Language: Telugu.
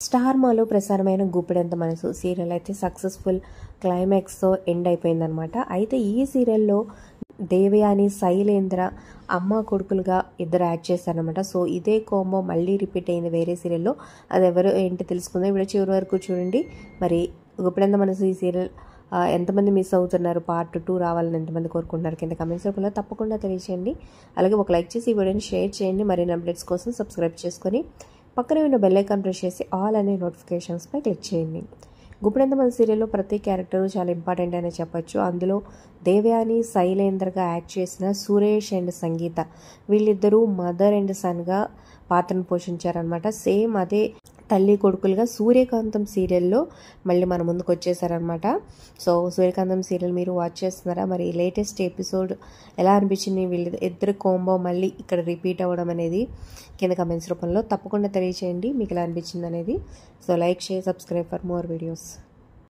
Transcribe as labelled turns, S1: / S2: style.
S1: స్టార్ మాలో ప్రసారమైన గుప్పెడంత మనసు సీరియల్ అయితే సక్సెస్ఫుల్ క్లైమాక్స్తో ఎండ్ అయిపోయిందనమాట. అయితే ఈ సీరియల్లో దేవయాని, శైలేంద్ర అమ్మ కొడుకులుగా ఇద్దరు యాక్ట్ చేశారనమాట. సో ఇదే కాంబో మళ్ళీ రిపీట్ అయింది వేరే సీరియల్లో. అది ఎవరు ఏంటి తెలుసుకుందాం. ఇప్పుడు చివరి వరకు చూడండి. మరి గుప్పెడంత మనసు ఈ సీరియల్ ఎంతమంది మిస్ అవుతున్నారు, పార్ట్ 2 రావాలని ఎంతమంది కోరుకుంటున్నారు కింద కమెంట్స్ రూపంలో తప్పకుండా తెలియచేయండి. అలాగే ఒక లైక్ చేసి ఈ వీడియోని షేర్ చేయండి. మరిన్ని అప్డేట్స్ కోసం సబ్స్క్రైబ్ చేసుకొని పక్కనే ఉన్న బెల్ ఐకాన్ ప్రెస్ చేసి ఆల్ అనే నోటిఫికేషన్స్పై క్లిక్ చేయండి. గుప్పెడంత మనసు సీరియల్లో ప్రతి క్యారెక్టర్ చాలా ఇంపార్టెంట్ అనే చెప్పొచ్చు. అందులో దేవయాని, శైలేంద్రగా యాక్ట్ చేసిన సురేష్ అండ్ సంగీత వీళ్ళిద్దరూ మదర్ అండ్ సన్గా పాత్రను పోషించారనమాట. సేమ్ అదే తల్లి కొడుకులుగా సూర్యకాంతం సీరియల్లో మళ్ళీ మన ముందుకు వచ్చేసారనమాట. సో సూర్యకాంతం సీరియల్ మీరు వాచ్ చేస్తున్నారా? మరి లేటెస్ట్ ఎపిసోడ్ ఎలా అనిపించింది? వీళ్ళ ఇద్దరు కాంబో మళ్ళీ ఇక్కడ రిపీట్ అవ్వడం అనేది కింద కమెంట్స్ రూపంలో తప్పకుండా తెలియచేయండి మీకు ఎలా అనిపించింది అనేది. So like, share, subscribe for more videos.